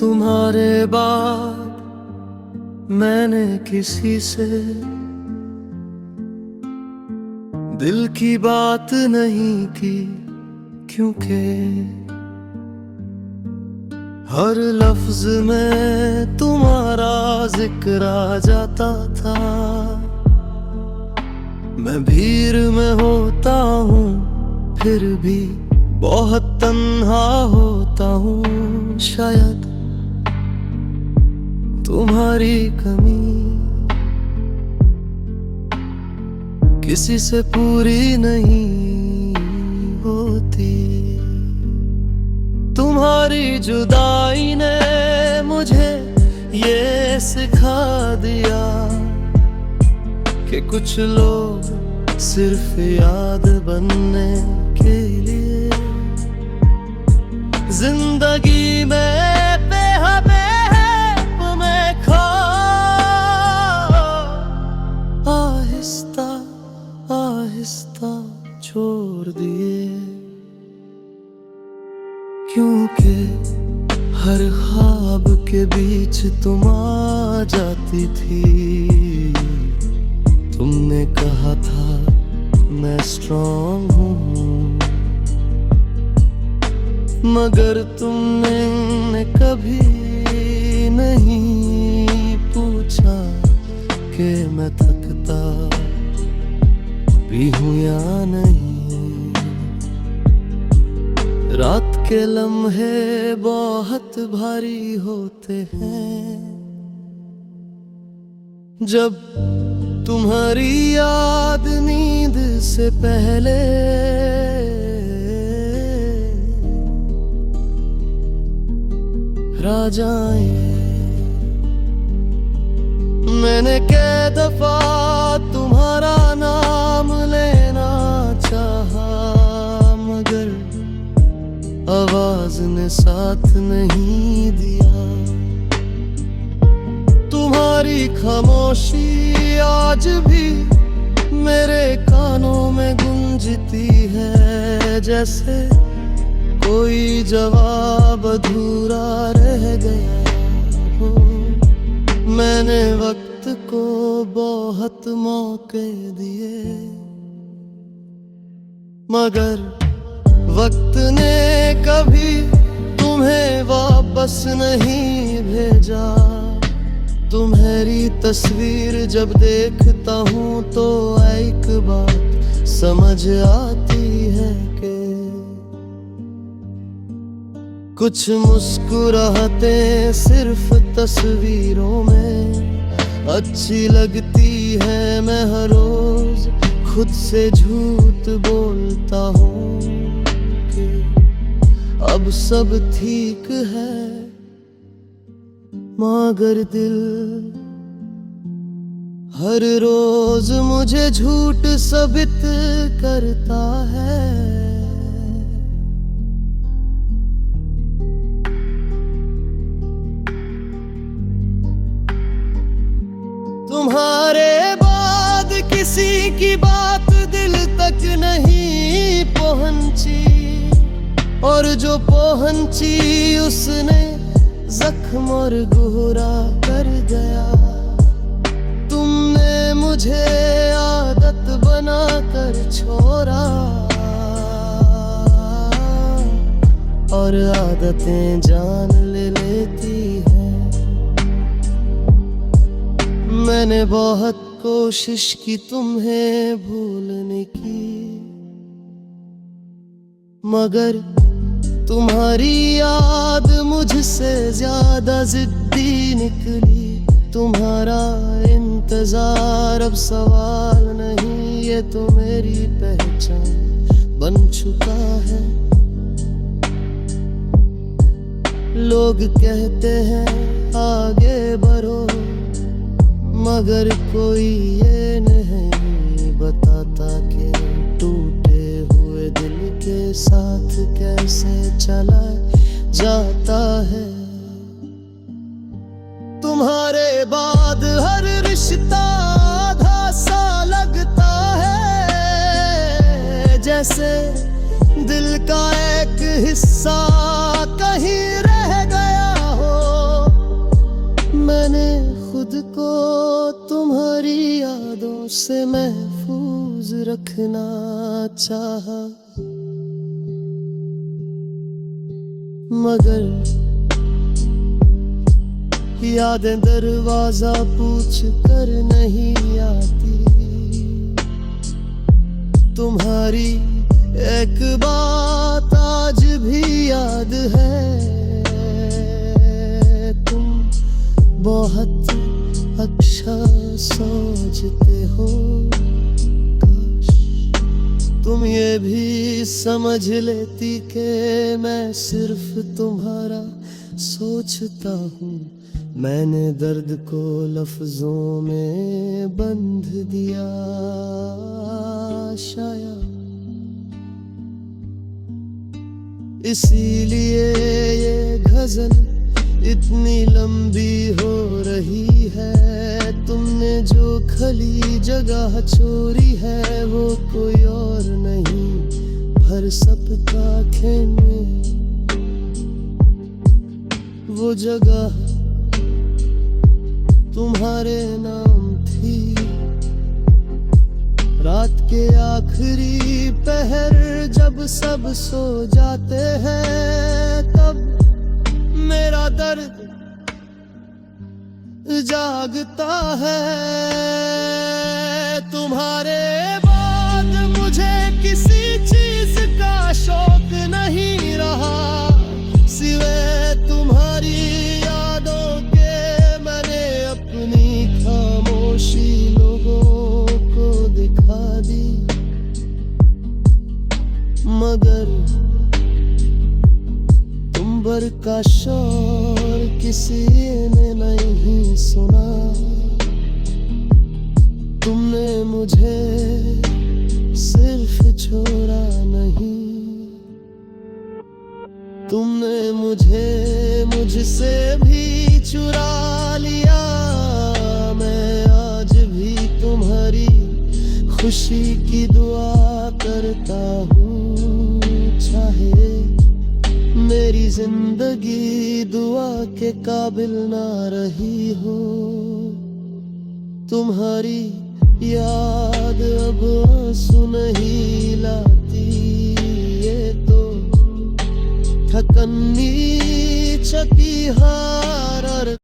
तुम्हारे बाद मैंने किसी से दिल की बात नहीं की, क्योंकि हर लफ्ज में तुम्हारा जिक्र आ जाता था। मैं भीड़ में होता हूँ फिर भी बहुत तन्हा होता हूँ। शायद तुम्हारी कमी किसी से पूरी नहीं होती। तुम्हारी जुदाई ने मुझे ये सिखा दिया कि कुछ लोग सिर्फ याद बनने के लिए जिंदगी में बेहबे में खो आहिस्ता आहिस्ता छोड़ दिए। क्योंकि हर ख्वाब के बीच तुम आ जाती थी। तुमने कहा था मैं स्ट्रॉन्ग हूँ, मगर तुमने कभी नहीं पूछा कि मैं थकता भी हूँ या नहीं। रात के लम्हे बहुत भारी होते हैं जब तुम्हारी याद नींद से पहले आ जाए। मैंने कै दफा तुम्हारा नाम लेना चाहा, मगर आवाज ने साथ नहीं दिया। तुम्हारी खामोशी आज भी मेरे कानों में गूंजती है, जैसे कोई जवाब अधूरा रह गया हो। मैंने वक्त को बहुत मौके दिए, मगर वक्त ने कभी तुम्हें वापस नहीं भेजा। तुम्हारी तस्वीर जब देखता हूँ तो एक बात समझ आती है कि कुछ मुस्कुराहटें सिर्फ तस्वीरों में अच्छी लगती है। मैं हर रोज खुद से झूठ बोलता हूँ कि अब सब ठीक है, मगर दिल हर रोज मुझे झूठ साबित करता है। तुम्हारे बाद किसी की बात दिल तक नहीं पहुंची, और जो पहुंची उसने जख्म और गुहरा कर गया। तुमने मुझे आदत बना कर छोड़ा, और आदतें जान ले लेती है। मैंने बहुत कोशिश की तुम्हें भूलने की, मगर तुम्हारी याद मुझसे ज्यादा जिद्दी निकली। तुम्हारा इंतजार अब सवाल नहीं, ये तो मेरी पहचान बन चुका है। लोग कहते हैं आगे बढ़ो, मगर कोई ये नहीं बताता कि टूटे हुए दिल के साथ कैसे चला जाता है। तुम्हारे बाद हर रिश्ता आधा सा लगता है, जैसे दिल का एक हिस्सा कहीं रह गया हो। रखना चाहा, मगर यादें दरवाजा पूछ कर नहीं आती। तुम्हारी एक बात आज भी याद है, तुम बहुत अच्छा सोचते हो। काश तुम ये भी समझ लेती कि मैं सिर्फ तुम्हारा सोचता हूँ। मैंने दर्द को लफ्जों में बंध दिया शायद, इसीलिए ये गजल इतनी लंबी हो रही है। तुमने जो खली जगह छोड़ी है वो कोई और नहीं, भर सबका खेमे वो जगह तुम्हारे नाम थी। रात के आखिरी पहर जब सब सो जाते हैं, तब मेरा दर्द जागता है। तुम्हारे बाद मुझे किसी चीज का शौक नहीं रहा, सिवाय तुम्हारी यादों के। मैंने अपनी खामोशी लोगों को दिखा दी, मगर तुम भर का शोर किसी ने नहीं सुना। तुमने मुझे सिर्फ छोड़ा नहीं, तुमने मुझे मुझसे भी चुरा लिया। मैं आज भी तुम्हारी खुशी की दुआ करता हूँ, चाहे मेरी जिंदगी दुआ के काबिल ना रही हो। तुम्हारी याद अब आंसू नहीं लाती, ये तो थकन्नी चकी हार